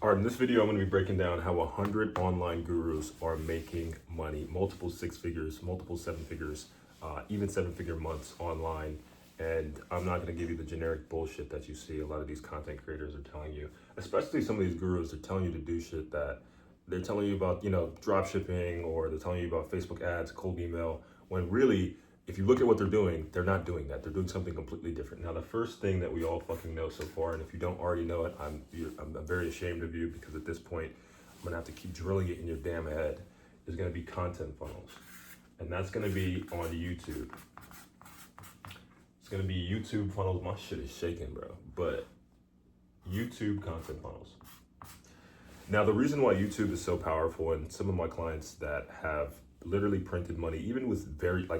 All right, in this video, I'm going to be breaking down how 100 online gurus are making money, multiple six figures, multiple seven figures, even seven-figure months online. And I'm not going to give you the generic bullshit that you see a lot of these content creators are telling you, especially some of these gurus are telling you to do shit that they're telling you about, drop shipping, or they're telling you about Facebook ads, cold email, when really, if you look at what they're doing, they're not doing that. They're doing something completely different. Now, the first thing that we all fucking know so far, and if you don't already know it, I'm very ashamed of you, because at this point, I'm gonna have to keep drilling it in your damn head, is gonna be content funnels. And that's gonna be on YouTube. It's gonna be YouTube funnels. My shit is shaking, bro. But YouTube content funnels. Now, the reason why YouTube is so powerful, and some of my clients that have literally printed money, even with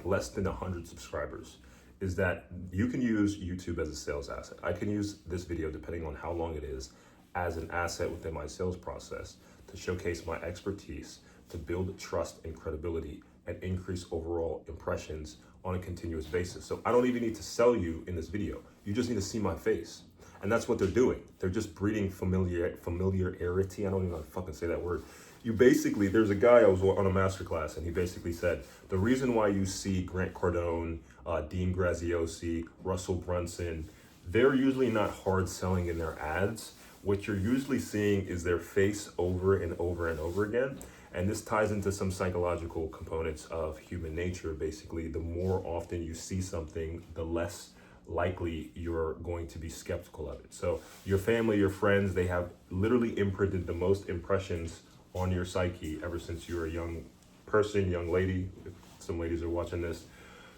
less than 100 subscribers, is that you can use YouTube as a sales asset. I can use this video, depending on how long it is, as an asset within my sales process to showcase my expertise, to build trust and credibility, and increase overall impressions on a continuous basis. So I don't even need to sell you in this video. You just need to see my face. And that's what they're doing. They're just breeding familiarity. I don't even know how to fucking say that word. There's a guy I was on a masterclass, and he basically said, the reason why you see Grant Cardone, Dean Graziosi, Russell Brunson, they're usually not hard selling in their ads. What you're usually seeing is their face over and over and over again. And this ties into some psychological components of human nature. Basically, the more often you see something, the less likely you're going to be skeptical of it. So your family, your friends, they have literally imprinted the most impressions on your psyche ever since you were a young person, young lady. If some ladies are watching this.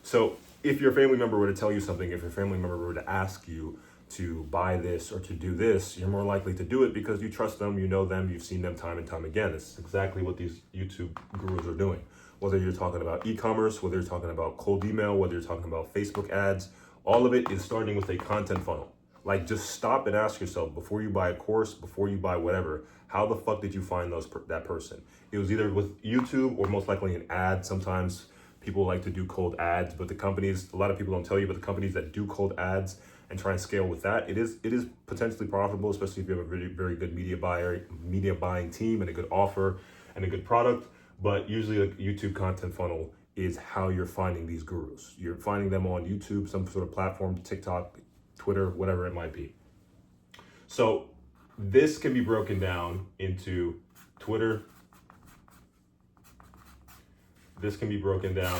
So if your family member were to tell you something, if your family member were to ask you to buy this or to do this, you're more likely to do it because you trust them, you know them, you've seen them time and time again. It's exactly what these YouTube gurus are doing. Whether you're talking about e-commerce, whether you're talking about cold email, whether you're talking about Facebook ads, all of it is starting with a content funnel. Like, just stop and ask yourself, before you buy a course, before you buy whatever, how the fuck did you find that person? It was either with YouTube or most likely an ad. Sometimes people like to do cold ads, but a lot of people don't tell you, but the companies that do cold ads and try and scale with that, it is potentially profitable, especially if you have a very, very good media buying team and a good offer and a good product. But usually a YouTube content funnel is how you're finding these gurus. You're finding them on YouTube, some sort of platform, TikTok, Twitter, whatever it might be. So this can be broken down into Twitter. This can be broken down.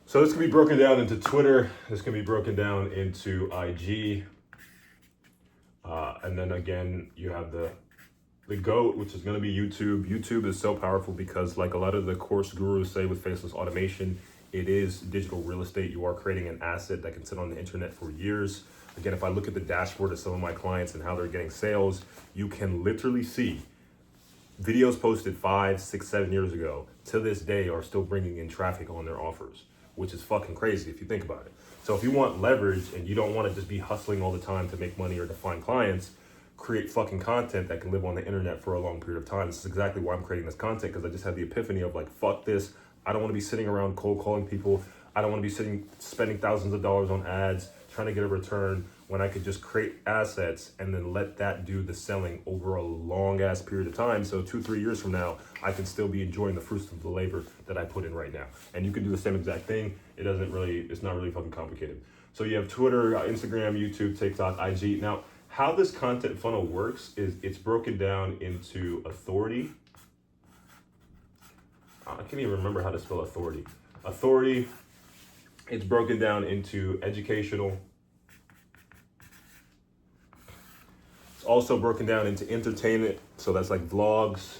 So this can be broken down into Twitter. This can be broken down into IG. And then again, you have the GOAT, which is going to be YouTube. YouTube is so powerful because, like a lot of the course gurus say with faceless automation, it is digital real estate. You are creating an asset that can sit on the internet for years. Again, if I look at the dashboard of some of my clients and how they're getting sales, you can literally see videos posted 5, 6, 7 years ago to this day are still bringing in traffic on their offers, which is fucking crazy if you think about it. So if you want leverage and you don't want to just be hustling all the time to make money or to find clients, create fucking content that can live on the internet for a long period of time. This is exactly why I'm creating this content, because I just had the epiphany of like, fuck this. I don't want to be sitting around cold calling people. I don't want to be spending thousands of dollars on ads, trying to get a return, when I could just create assets and then let that do the selling over a long ass period of time. So 2-3 years from now, I can still be enjoying the fruits of the labor that I put in right now. And you can do the same exact thing. It's not really fucking complicated. So you have Twitter, Instagram, YouTube, TikTok, IG. Now, how this content funnel works is it's broken down into authority. I can't even remember how to spell authority. Authority, it's broken down into educational. It's also broken down into entertainment. So that's like vlogs.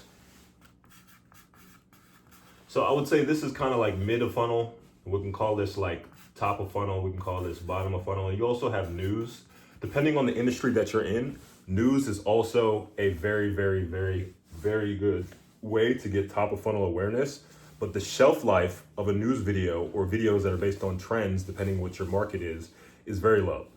So I would say this is kind of like mid of funnel. We can call this like top of funnel, we can call this bottom of funnel. And you also have news. Depending on the industry that you're in, news is also a very, very, very, very good way to get top of funnel awareness. But the shelf life of a news video or videos that are based on trends, depending what your market is very low.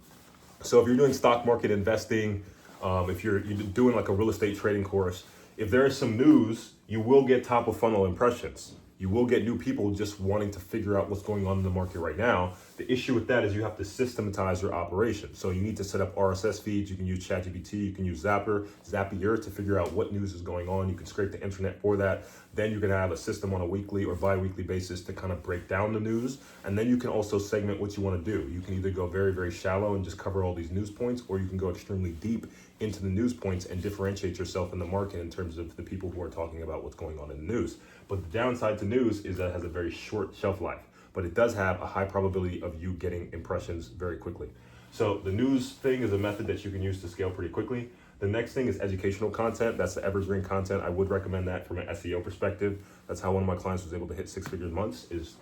So if you're doing stock market investing, if you're doing like a real estate trading course, if there is some news, you will get top of funnel impressions. You will get new people just wanting to figure out what's going on in the market right now. The issue with that is you have to systematize your operation. So you need to set up RSS feeds. You can use ChatGPT. You can use Zapier to figure out what news is going on. You can scrape the internet for that. Then you're going to have a system on a weekly or bi-weekly basis to kind of break down the news. And then you can also segment what you want to do. You can either go very, very shallow and just cover all these news points, or you can go extremely deep into the news points and differentiate yourself in the market in terms of the people who are talking about what's going on in the news. But the downside to news is that it has a very short shelf life, but it does have a high probability of you getting impressions very quickly. So the news thing is a method that you can use to scale pretty quickly. The next thing is educational content. That's the evergreen content. I would recommend that from an SEO perspective. That's how one of my clients was able to hit 6 figures months is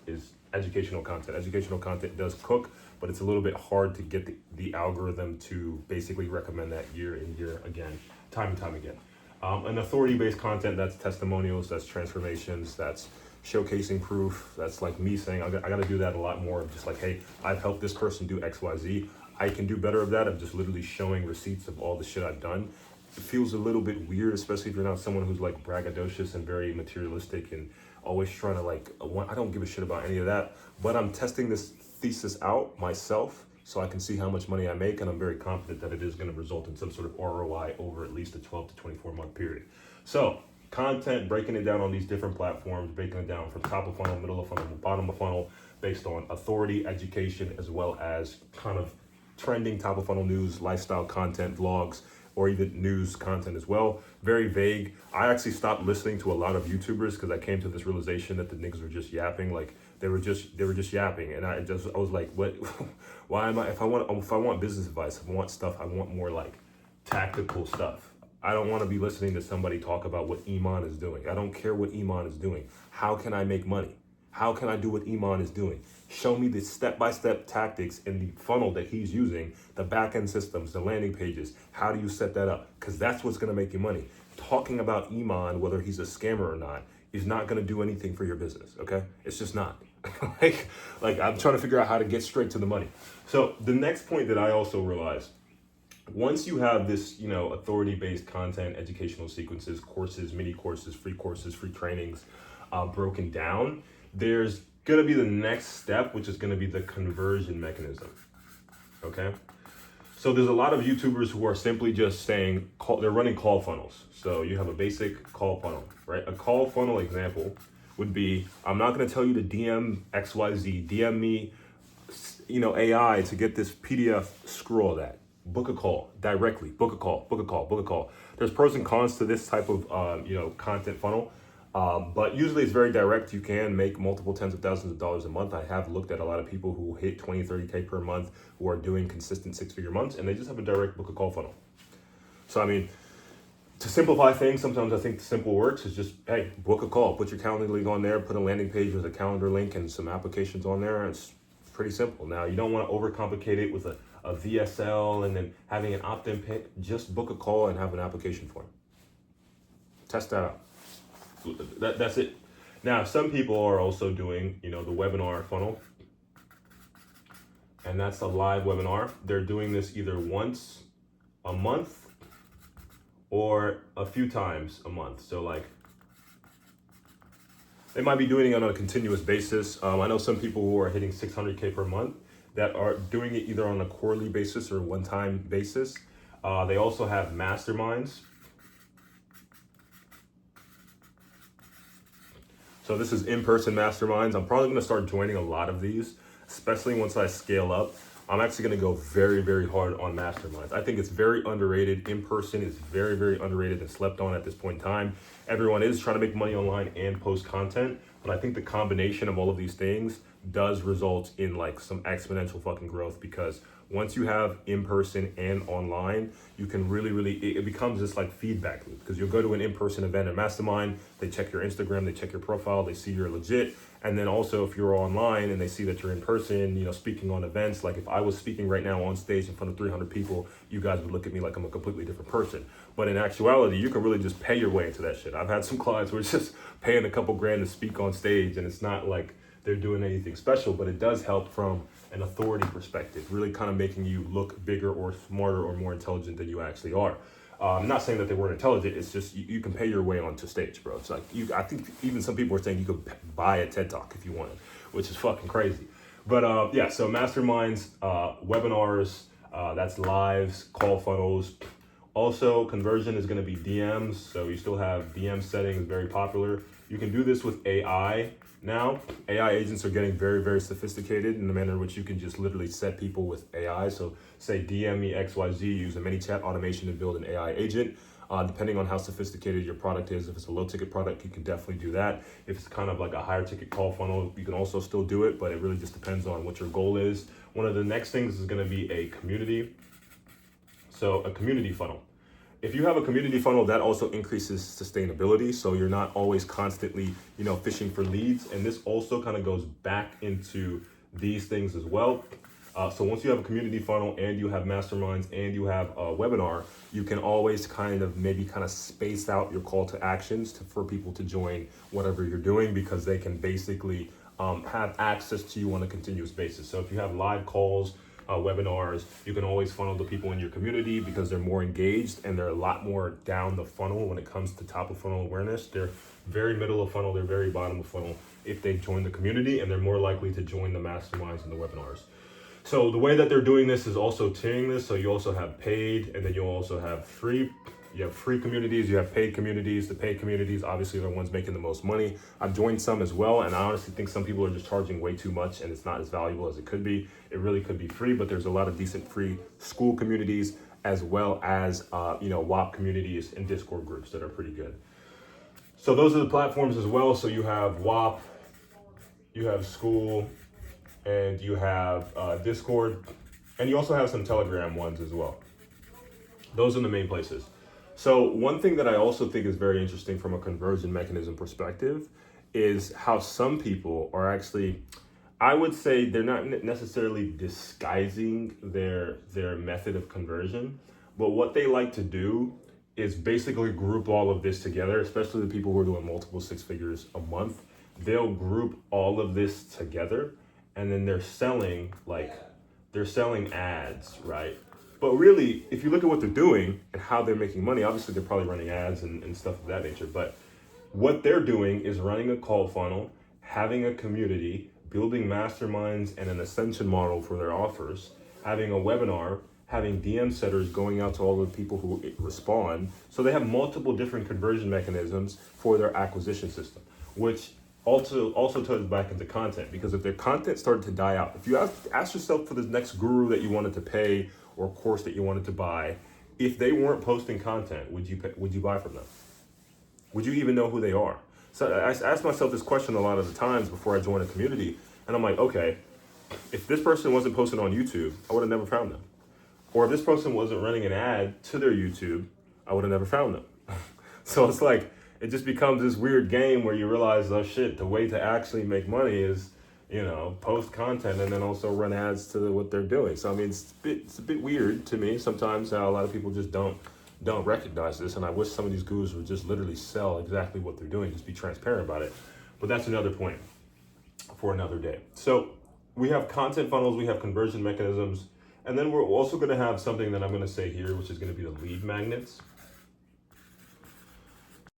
educational content. Educational content does cook, but it's a little bit hard to get the algorithm to basically recommend that year in, year again, time and time again. An authority-based content, that's testimonials, that's transformations, that's showcasing proof. That's like me saying, I got to do that a lot more. Just like, hey, I've helped this person do X, Y, Z. I can do better of that. I'm just literally showing receipts of all the shit I've done. It feels a little bit weird, especially if you're not someone who's like braggadocious and very materialistic and always trying to like, I don't give a shit about any of that, but I'm testing this thesis out myself so I can see how much money I make, and I'm very confident that it is going to result in some sort of ROI over at least a 12 to 24 month period. So content, breaking it down on these different platforms, breaking it down from top of funnel, middle of funnel, bottom of funnel, based on authority, education, as well as kind of trending top of funnel news, lifestyle content, vlogs, or even news content as well. Very vague. I actually stopped listening to a lot of YouTubers because I came to this realization that the niggas were just yapping. Like they were just yapping, and I was like, what? Why am I? If I want business advice, if I want stuff, I want more like tactical stuff. I don't want to be listening to somebody talk about what Iman is doing. I don't care what Iman is doing. How can I make money? How can I do what Iman is doing? Show me the step-by-step tactics in the funnel that he's using, the back-end systems, the landing pages. How do you set that up? Because that's what's going to make you money. Talking about Iman, whether he's a scammer or not, is not going to do anything for your business, okay? It's just not. like I'm trying to figure out how to get straight to the money. So the next point that I also realized, once you have this, authority-based content, educational sequences, courses, mini courses, free trainings, broken down, there's gonna be the next step, which is gonna be the conversion mechanism, okay? So there's a lot of YouTubers who are simply just saying, they're running call funnels. So you have a basic call funnel, right? A call funnel example would be, I'm not gonna tell you to DM XYZ, DM me, AI to get this PDF, scroll that. Book a call directly, book a call. There's pros and cons to this type of, content funnel. But usually it's very direct. You can make multiple tens of thousands of dollars a month. I have looked at a lot of people who hit 20, 30K per month who are doing consistent 6-figure months, and they just have a direct book a call funnel. So, I mean, to simplify things, sometimes I think the simple works is just, hey, book a call, put your calendar link on there, put a landing page with a calendar link and some applications on there. It's pretty simple. Now, you don't want to overcomplicate it with a VSL and then having an opt-in pick. Just book a call and have an application form. Test that out. That's it. Now, some people are also doing, the webinar funnel, and that's a live webinar. They're doing this either once a month or a few times a month. So like, they might be doing it on a continuous basis. I know some people who are hitting 600K per month that are doing it either on a quarterly basis or one-time basis. They also have masterminds. So this is in-person masterminds. I'm probably gonna start joining a lot of these, especially once I scale up. I'm actually gonna go very, very hard on masterminds. I think it's very underrated. In-person is very, very underrated and slept on at this point in time. Everyone is trying to make money online and post content, but I think the combination of all of these things does result in like some exponential fucking growth, because once you have in-person and online, you can really, it becomes this like feedback loop, because you'll go to an in-person event, a mastermind, they check your Instagram, they check your profile, they see you're legit, And then also if you're online and they see that you're in person, you know, speaking on events, like if I was speaking right now on stage in front of 300 people, you guys would look at me like I'm a completely different person. But in actuality, you can really just pay your way into that shit. I've had some clients who are just paying a couple grand to speak on stage, and it's not like they're doing anything special, but it does help from an authority perspective, really kind of making you look bigger or smarter or more intelligent than you actually are. I'm not saying that they weren't intelligent. It's just you can pay your way onto stage, bro. It's like I think even some people are saying you could buy a TED Talk if you wanted, which is fucking crazy. But yeah, so masterminds, webinars, that's lives, call funnels. Also, conversion is going to be DMs. So you still have DM settings, very popular. You can do this with AI now. AI agents are getting very, very sophisticated in the manner in which you can just literally set people with AI. So say DM me XYZ, use a ManyChat automation to build an AI agent. Depending on how sophisticated your product is, if it's a low ticket product, you can definitely do that. If it's kind of like a higher ticket call funnel, you can also still do it, but it really just depends on what your goal is. One of the next things is going to be a community. So a community funnel. If you have a community funnel, that also increases sustainability. So you're not always constantly, you know, fishing for leads. And this also kind of goes back into these things as well. So once you have a community funnel and you have masterminds and you have a webinar, you can always kind of maybe kind of space out your call to actions for people to join whatever you're doing, because they can basically have access to you on a continuous basis. So if you have live calls, webinars, you can always funnel the people in your community because they're more engaged and they're a lot more down the funnel when it comes to top of funnel awareness. They're very middle of funnel, they're very bottom of funnel if they join the community, and they're more likely to join the masterminds and the webinars. So the way that they're doing this is also tiering this. So you also have paid, and then you also have free. You have free communities, you have paid communities. The paid communities obviously are the ones making the most money. I've joined some as well, and I honestly think some people are just charging way too much and it's not as valuable as it could be. It really could be free, but there's a lot of decent free school communities as well as WAP communities and Discord groups that are pretty good. So those are the platforms as well. So you have WAP, you have school, and you have Discord, and you also have some Telegram ones as well. Those are the main places. So one thing that I also think is very interesting from a conversion mechanism perspective is how some people are actually, I would say they're not necessarily disguising their method of conversion, but what they like to do is basically group all of this together, especially the people who are doing multiple six figures a month. They'll group all of this together, and then they're selling ads, right? But really, if you look at what they're doing and how they're making money, obviously they're probably running ads and stuff of that nature, but what they're doing is running a call funnel, having a community, building masterminds and an ascension model for their offers, having a webinar, having DM setters going out to all the people who respond. So they have multiple different conversion mechanisms for their acquisition system, which also ties back into content, because if their content started to die out, if you ask yourself for the next guru that you wanted to pay or course that you wanted to buy, if they weren't posting content, would you buy from them? Would you even know who they are? So I ask myself this question a lot of the times before I join a community, and I'm like, okay, if this person wasn't posting on YouTube, I would have never found them. Or if this person wasn't running an ad to their YouTube, I would have never found them. So it's like, it just becomes this weird game where you realize, oh shit, the way to actually make money is, post content and then also run ads to what they're doing. So I mean, it's a bit weird to me sometimes how a lot of people just don't recognize this. And I wish some of these gurus would just literally sell exactly what they're doing, just be transparent about it. But that's another point for another day. So we have content funnels, we have conversion mechanisms, and then we're also going to have something that I'm going to say here, which is going to be the lead magnets.